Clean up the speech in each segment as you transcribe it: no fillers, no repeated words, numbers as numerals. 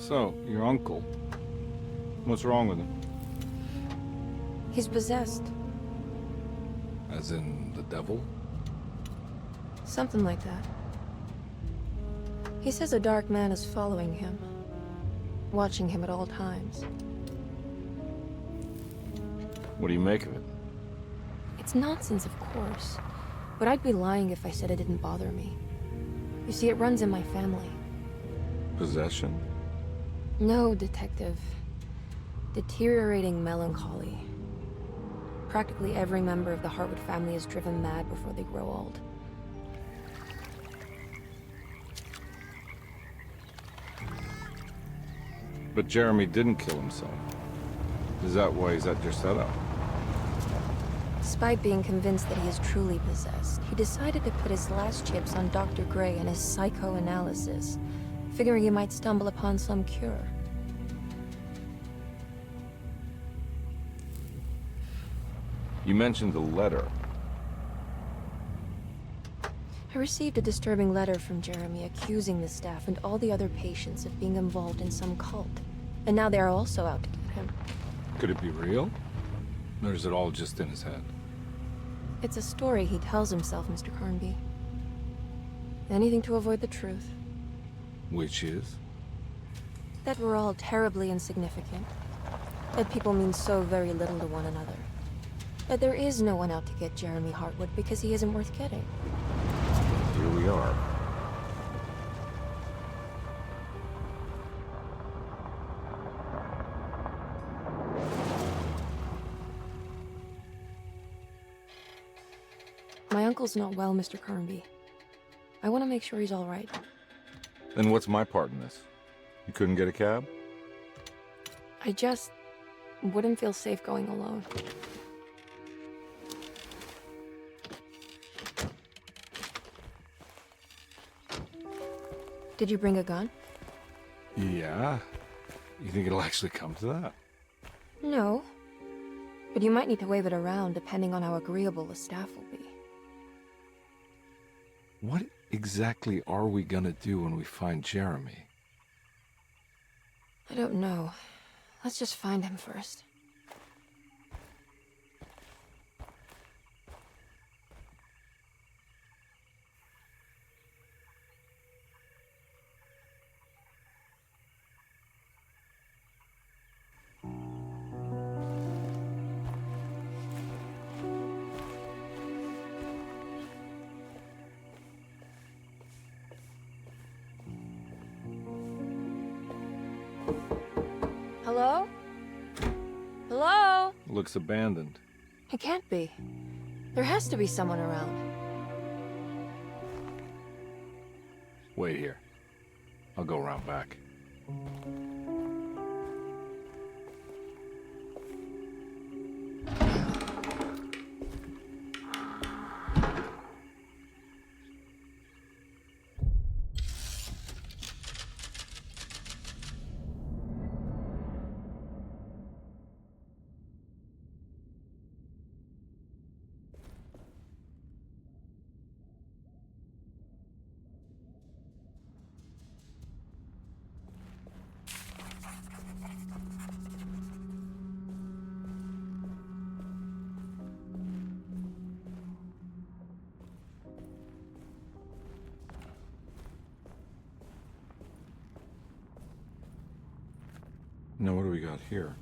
So, your uncle. What's wrong with him? He's possessed. As in the devil? Something like that. He says a dark man is following him, watching him at all times. What do you make of it? It's nonsense, of course, but I'd be lying if I said it didn't bother me. You see, it runs in my family. Possession? No, Detective. Deteriorating melancholy. Practically every member of the Hartwood family is driven mad before they grow old. But Jeremy didn't kill himself. Is that why he's at your setup? Despite being convinced that he is truly possessed, he decided to put his last chips on Dr. Gray and his psychoanalysis, figuring he might stumble upon some cure. You mentioned the letter. I received a disturbing letter from Jeremy accusing the staff and all the other patients of being involved in some cult. And now they are also out to get him. Could it be real? Or is it all just in his head? It's a story he tells himself, Mr. Carnby. Anything to avoid the truth. Which is? That we're all terribly insignificant. That people mean so very little to one another. That there is no one out to get Jeremy Hartwood because he isn't worth getting. Here we are. My uncle's not well, Mr. Carnby. I want to make sure he's all right. Then what's my part in this? You couldn't get a cab? I just wouldn't feel safe going alone. Did you bring a gun? Yeah. You think it'll actually come to that? No. But you might need to wave it around depending on how agreeable the staff will be. What exactly are we gonna do when we find Jeremy? I don't know. Let's just find him first. Hello? Hello? Looks abandoned. It can't be. There has to be someone around. Wait here. I'll go around back. Now what do we got here?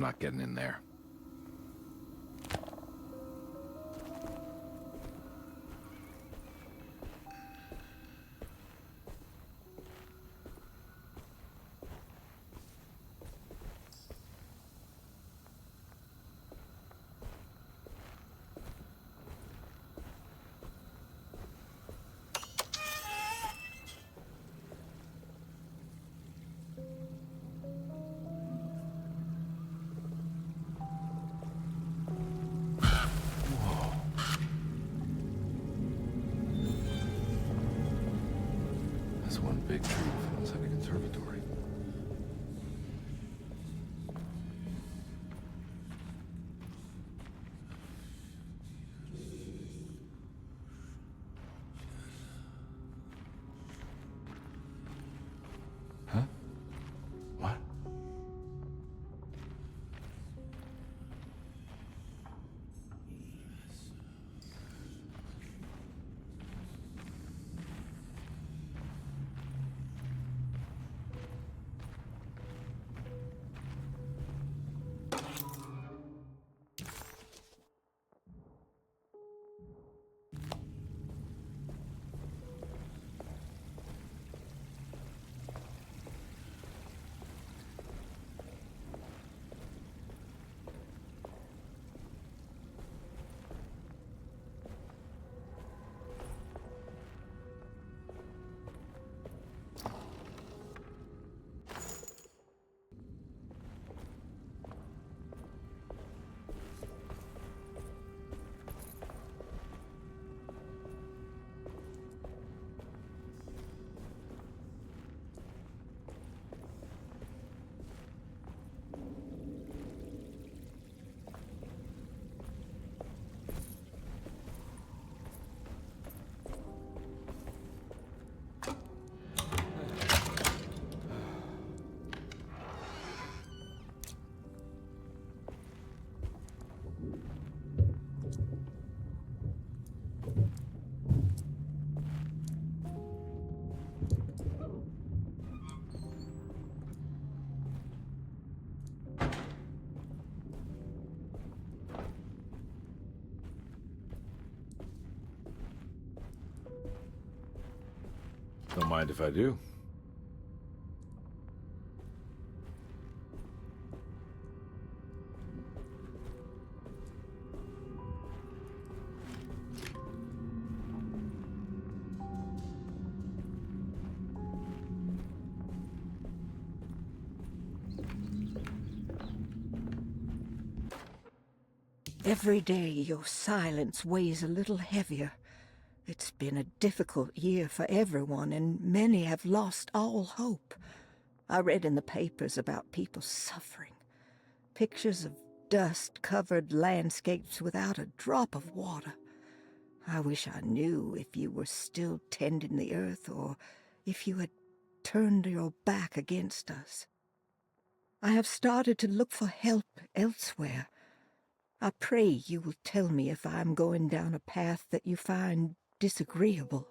not getting in there. That's one big tree inside a conservatory. Huh? What? Don't mind if I do. Every day your silence weighs a little heavier. It's been a difficult year for everyone, and many have lost all hope. I read in the papers about people suffering. Pictures of dust-covered landscapes without a drop of water. I wish I knew if you were still tending the earth or if you had turned your back against us. I have started to look for help elsewhere. I pray you will tell me if I am going down a path that you find disagreeable.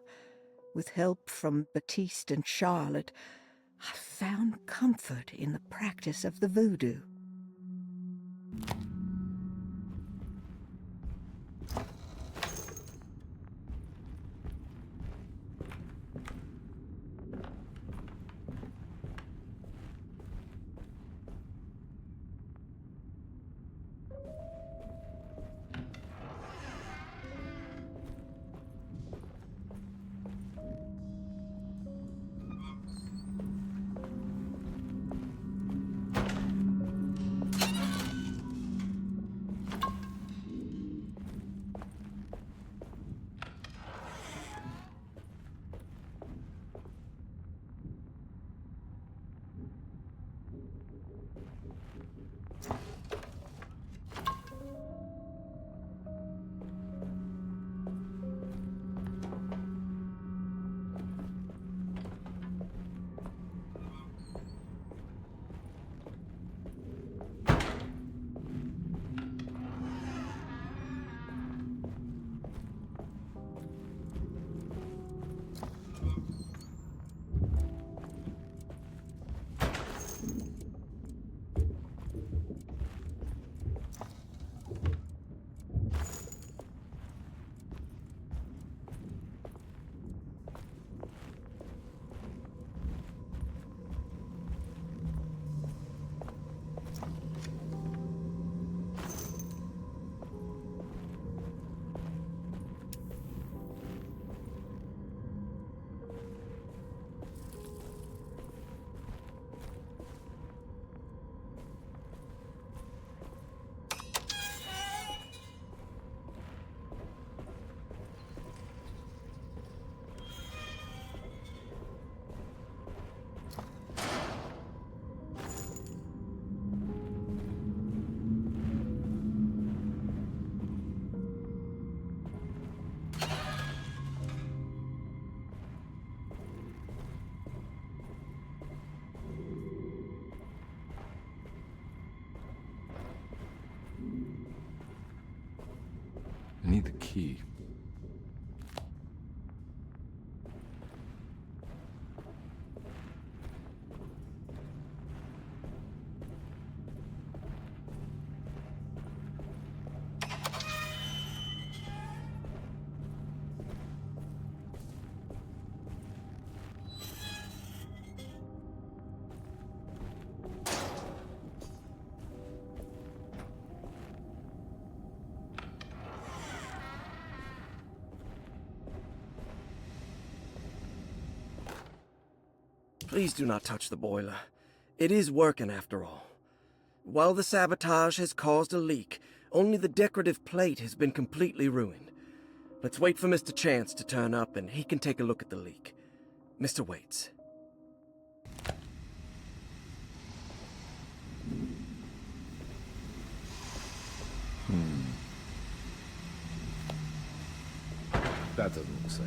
With help from Baptiste and Charlotte, I found comfort in the practice of the voodoo. I need the key. Please do not touch the boiler. It is working after all. While the sabotage has caused a leak, only the decorative plate has been completely ruined. Let's wait for Mr. Chance to turn up and he can take a look at the leak. Mr. Waits. That doesn't look safe.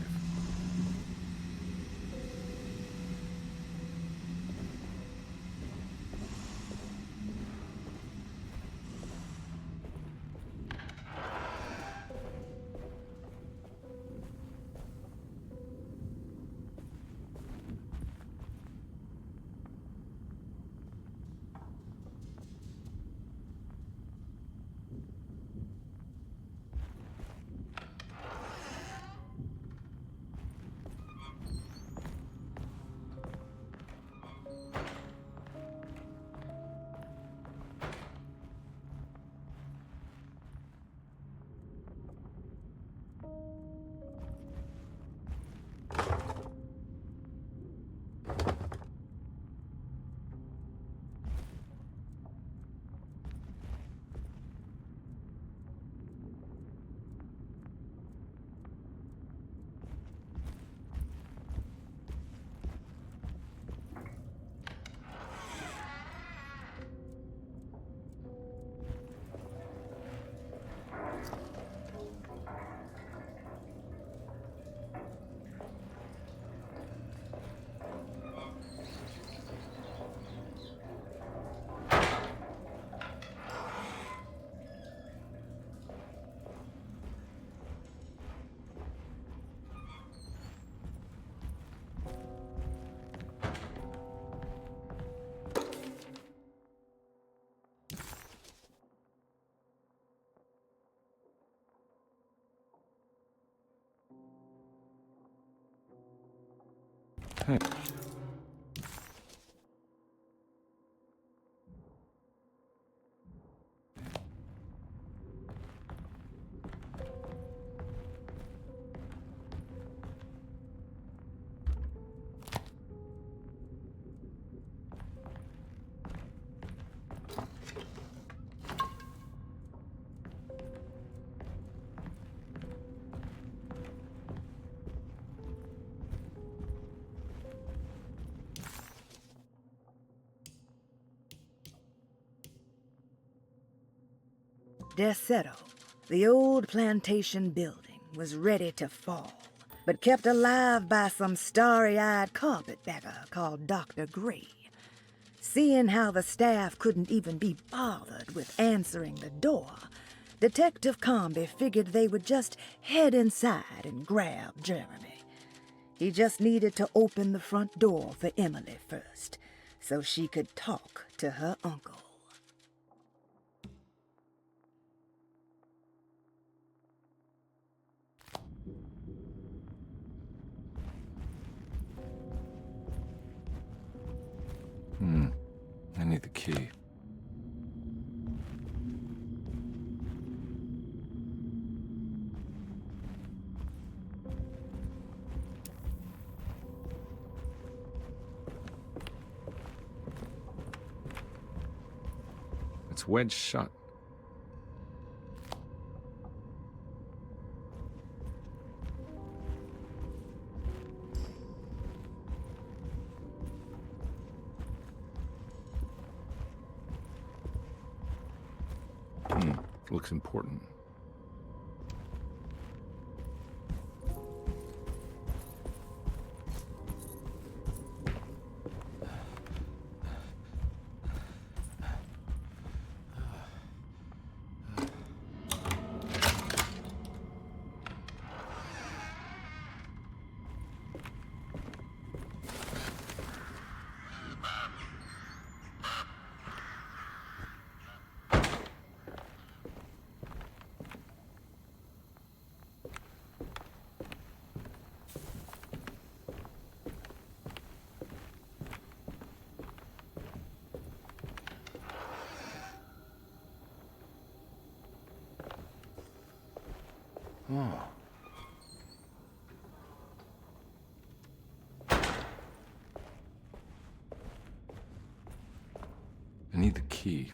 Hey. Deseto, the old plantation building, was ready to fall, but kept alive by some starry-eyed carpetbagger called Dr. Gray. Seeing how the staff couldn't even be bothered with answering the door, Detective Comby figured they would just head inside and grab Jeremy. He just needed to open the front door for Emily first, so she could talk to her uncle. I need the key. It's wedged shut. Looks important. Oh. I need the key.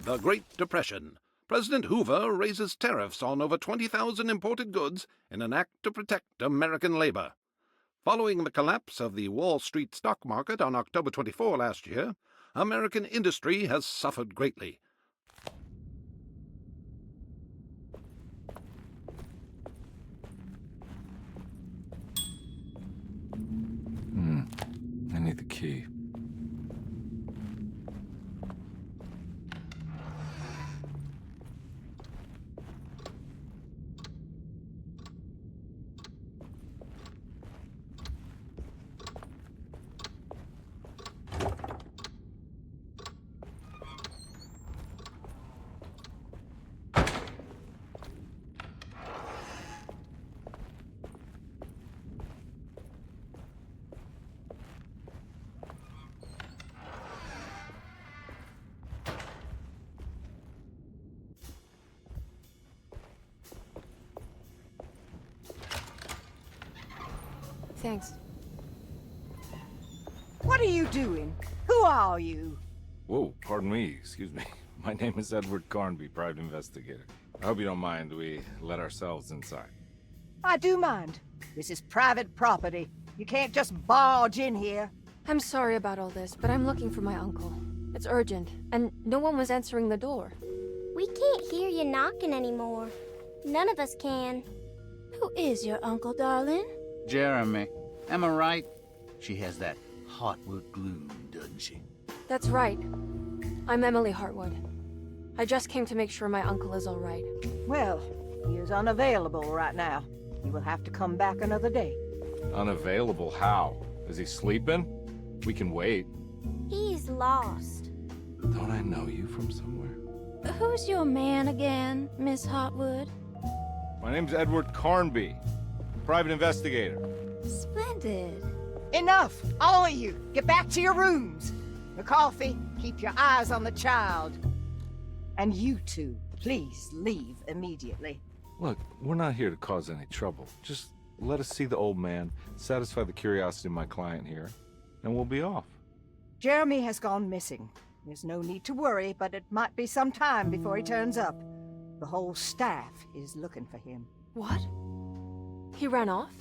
The Great Depression. President Hoover raises tariffs on over 20,000 imported goods in an act to protect American labor. Following the collapse of the Wall Street stock market on October 24 last year, American industry has suffered greatly. I need the key. Thanks. What are you doing? Who are you? Whoa, pardon me, excuse me. My name is Edward Carnby, private investigator. I hope you don't mind we let ourselves inside. I do mind. This is private property. You can't just barge in here. I'm sorry about all this, but I'm looking for my uncle. It's urgent, and no one was answering the door. We can't hear you knocking anymore. None of us can. Who is your uncle, darling? Jeremy. Am I right? She has that Hartwood gloom, doesn't she? That's right. I'm Emily Hartwood. I just came to make sure my uncle is all right. Well, he is unavailable right now. You will have to come back another day. Unavailable how? Is he sleeping? We can wait. He's lost. Don't I know you from somewhere? Who's your man again, Miss Hartwood? My name's Edward Carnby, private investigator. Splendid. Enough! All of you! Get back to your rooms! McCarthy, keep your eyes on the child. And you two, please leave immediately. Look, we're not here to cause any trouble. Just let us see the old man, satisfy the curiosity of my client here, and we'll be off. Jeremy has gone missing. There's no need to worry, but it might be some time before he turns up. The whole staff is looking for him. What? He ran off?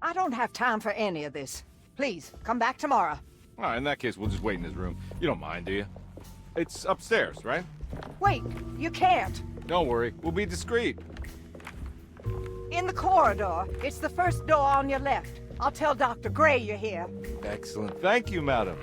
I don't have time for any of this. Please, come back tomorrow. All right, in that case, we'll just wait in his room. You don't mind, do you? It's upstairs, right? Wait, you can't. Don't worry, we'll be discreet. In the corridor. It's the first door on your left. I'll tell Dr. Gray you're here. Excellent. Thank you, madam.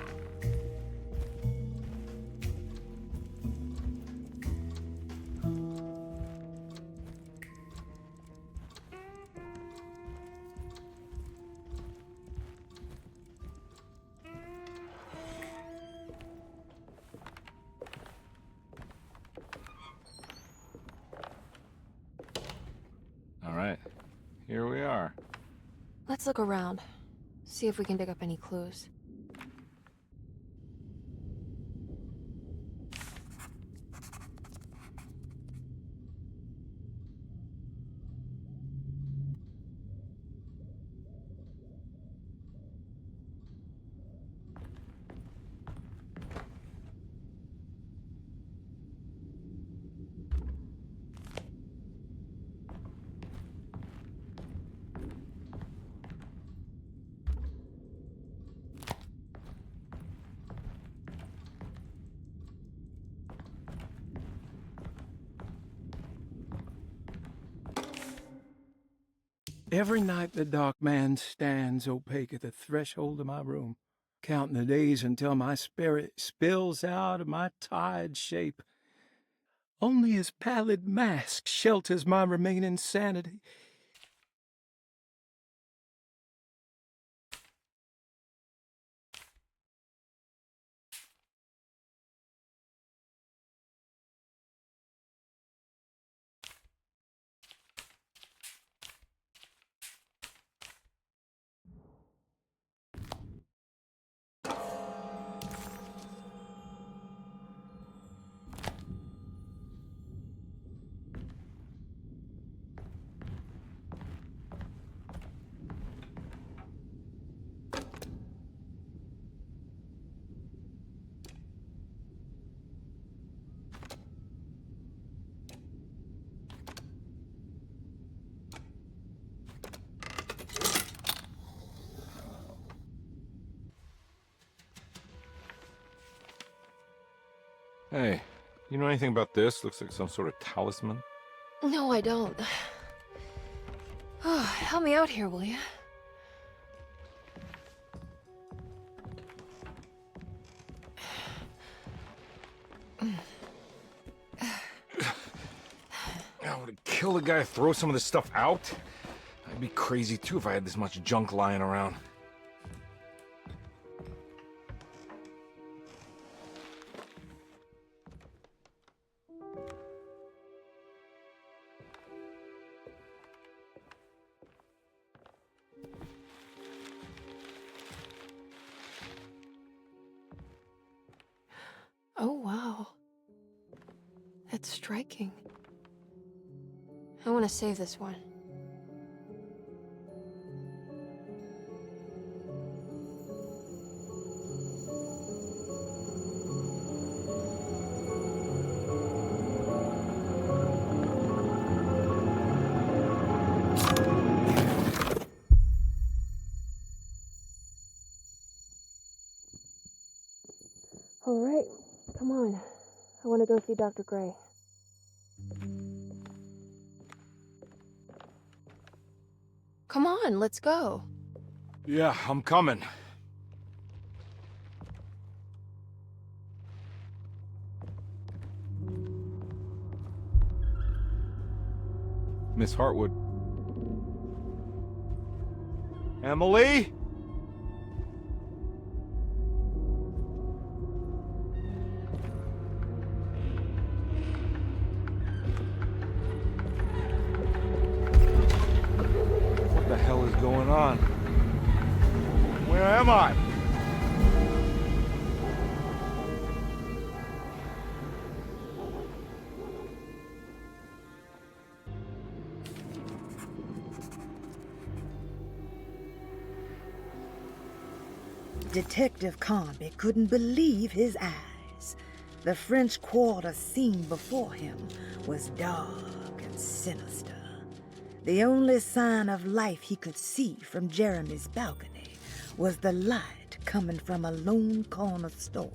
All right, here we are. Let's look around. See if we can dig up any clues. Every night the dark man stands opaque at the threshold of my room, counting the days until my spirit spills out of my tired shape. Only his pallid mask shelters my remaining sanity. Hey, you know anything about this? Looks like some sort of talisman. No, I don't. Oh, help me out here, will you? I would kill the guy to throw some of this stuff out. I'd be crazy too if I had this much junk lying around. Oh, wow. That's striking. I want to save this one. All right, come on. I want to go see Dr. Gray. Come on, let's go. Yeah, I'm coming. Miss Hartwood. Emily? What the hell is going on? Where am I? Detective Carnby couldn't believe his eyes. The French Quarter scene before him was dark and sinister. The only sign of life he could see from Jeremy's balcony was the light coming from a lone corner store.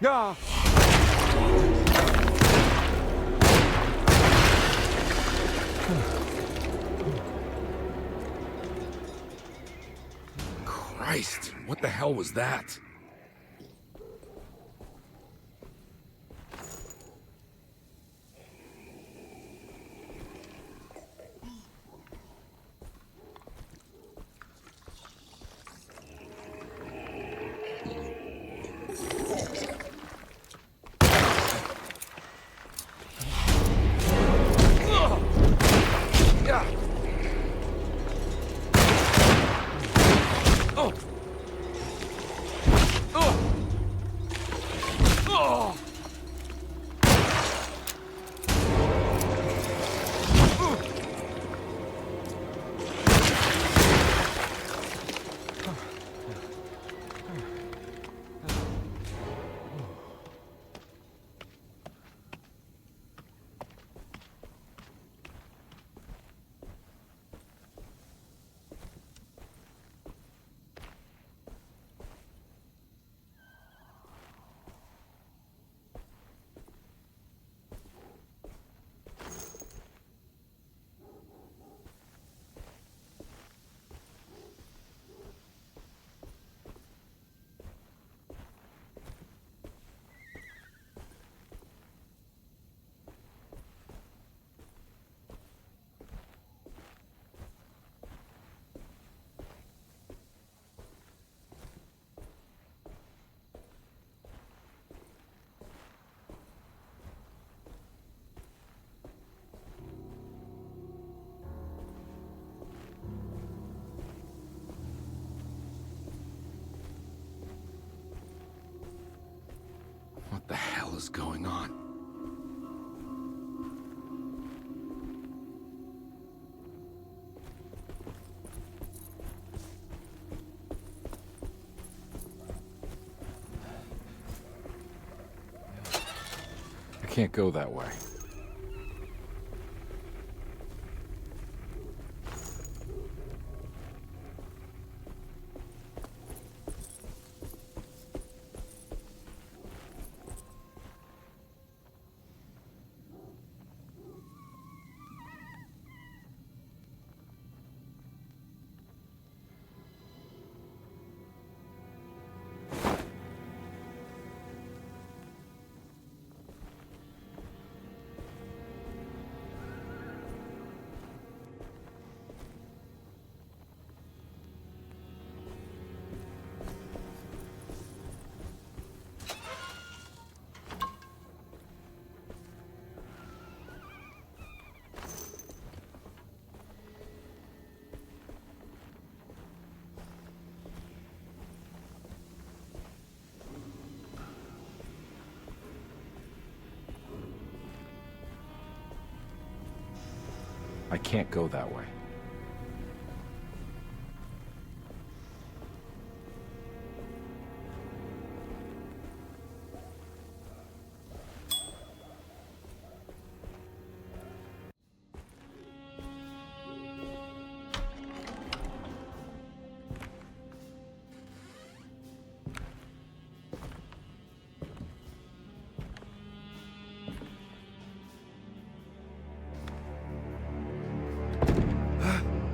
Yeah. Christ, what the hell was that? going on? I can't go that way. I can't go that way.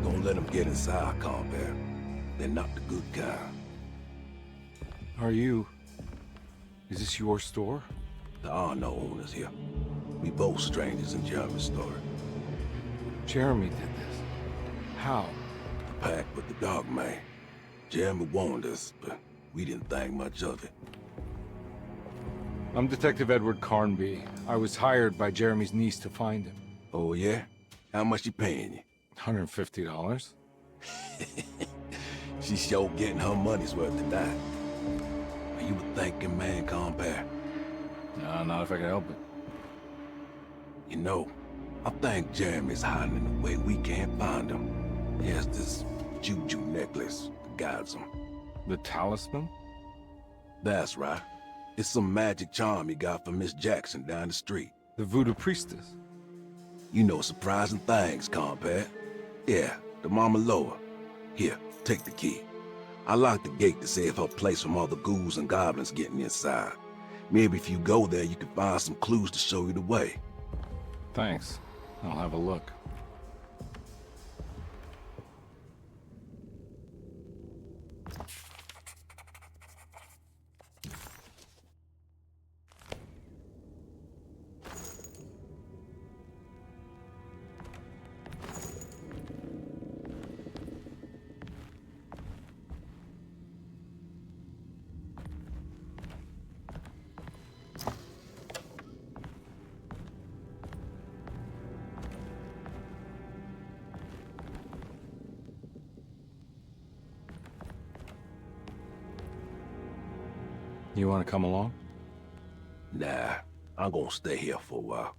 Don't let them get inside, compare. They're not the good kind. Are you... Is this your store? There are no owners here. We both strangers in Jeremy's story. Jeremy did this. How? The pact with the Dark Man. Jeremy warned us, but we didn't think much of it. I'm Detective Edward Carnby. I was hired by Jeremy's niece to find him. Oh, yeah? How much she paying you? $150. She's sure getting her money's worth tonight. Are you a thinking man, compare? No, not if I can help it. You know, I think Jeremy's hiding in a way we can't find him. He has this juju necklace that guides him. The talisman? That's right. It's some magic charm he got from Miss Jackson down the street. The voodoo priestess? You know surprising things, compare. Yeah, the Mama Loa. Here, take the key. I locked the gate to save her place from all the ghouls and goblins getting inside. Maybe if you go there, you can find some clues to show you the way. Thanks. I'll have a look. You want to come along? Nah, I'm gonna stay here for a while.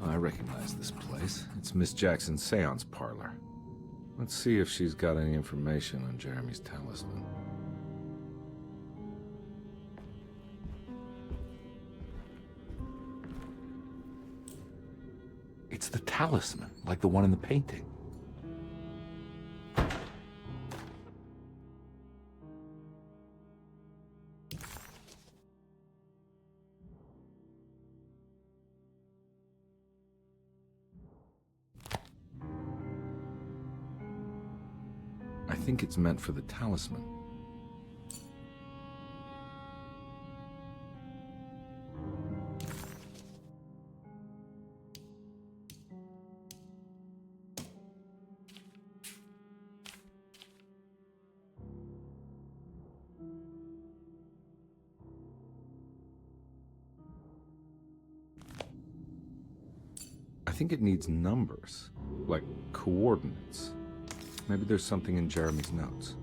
I recognize this place. It's Miss Jackson's seance parlor. Let's see if she's got any information on Jeremy's talisman. It's the talisman, like the one in the painting. I think it's meant for the talisman. I think it needs numbers, like coordinates. Maybe there's something in Jeremy's notes.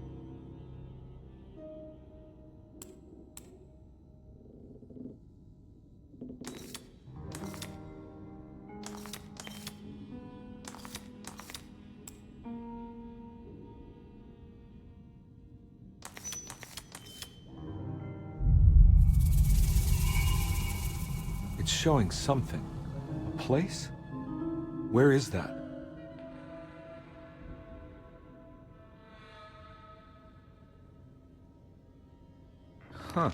It's showing something. A place? Where is that? Huh.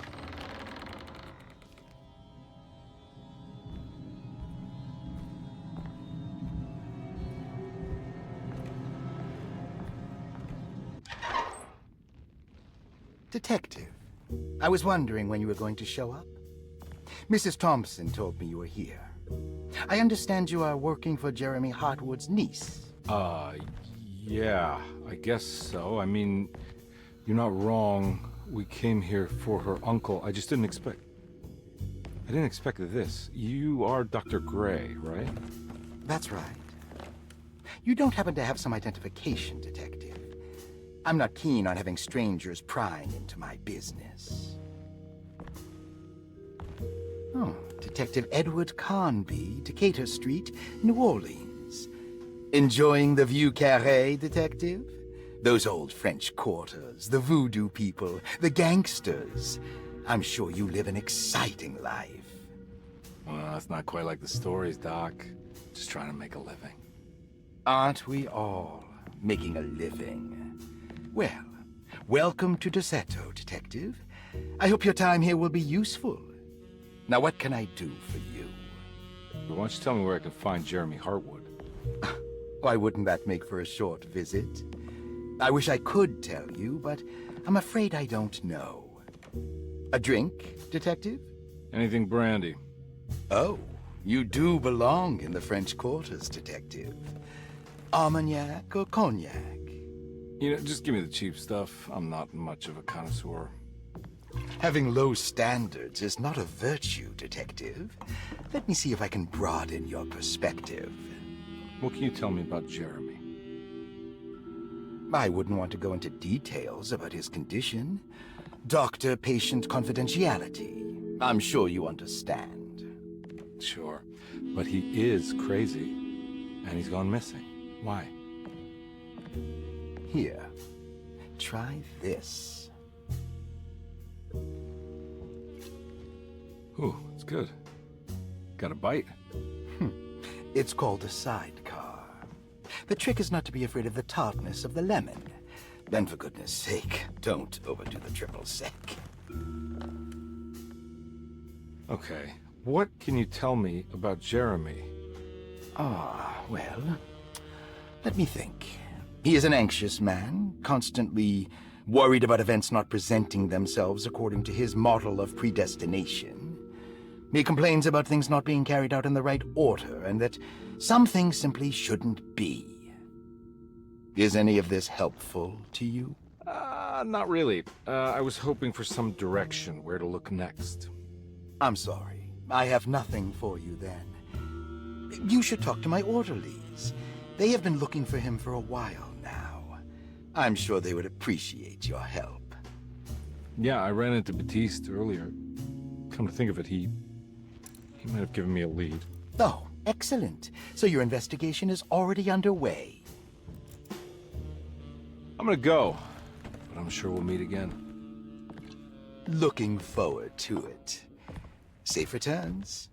Detective, I was wondering when you were going to show up. Mrs. Thompson told me you were here. I understand you are working for Jeremy Hartwood's niece. Yeah, I guess so. I mean, you're not wrong. We came here for her uncle. I didn't expect this. You are Dr. Gray, right? That's right. You don't happen to have some identification, Detective. I'm not keen on having strangers prying into my business. Oh, Detective Edward Carnby, Decatur Street, New Orleans. Enjoying the Vieux Carré, Detective? Those old French quarters, the voodoo people, the gangsters. I'm sure you live an exciting life. Well, it's not quite like the stories, Doc. Just trying to make a living. Aren't we all making a living? Well, welcome to Deseto, Detective. I hope your time here will be useful. Now, what can I do for you? Why don't you tell me where I can find Jeremy Hartwood? Why wouldn't that make for a short visit? I wish I could tell you, but I'm afraid I don't know. A drink, Detective? Anything brandy. Oh, you do belong in the French Quarters, Detective. Armagnac or cognac? You know, just give me the cheap stuff. I'm not much of a connoisseur. Having low standards is not a virtue, Detective. Let me see if I can broaden your perspective. What can you tell me about Jeremy? I wouldn't want to go into details about his condition. Doctor-patient confidentiality. I'm sure you understand. Sure, but he is crazy, and he's gone missing. Why? Here, try this. Ooh, it's good. Got a bite? It's called a sidecar. The trick is not to be afraid of the tartness of the lemon. Then, for goodness sake, don't overdo the triple sec. Okay, what can you tell me about Jeremy? Well, let me think. He is an anxious man, constantly worried about events not presenting themselves according to his model of predestination. He complains about things not being carried out in the right order, and that some things simply shouldn't be. Is any of this helpful to you? Not really. I was hoping for some direction where to look next. I'm sorry. I have nothing for you then. You should talk to my orderlies. They have been looking for him for a while now. I'm sure they would appreciate your help. Yeah, I ran into Batiste earlier. Come to think of it, he might have given me a lead. Oh, excellent. So your investigation is already underway. I'm gonna go, but I'm sure we'll meet again. Looking forward to it. Safe returns.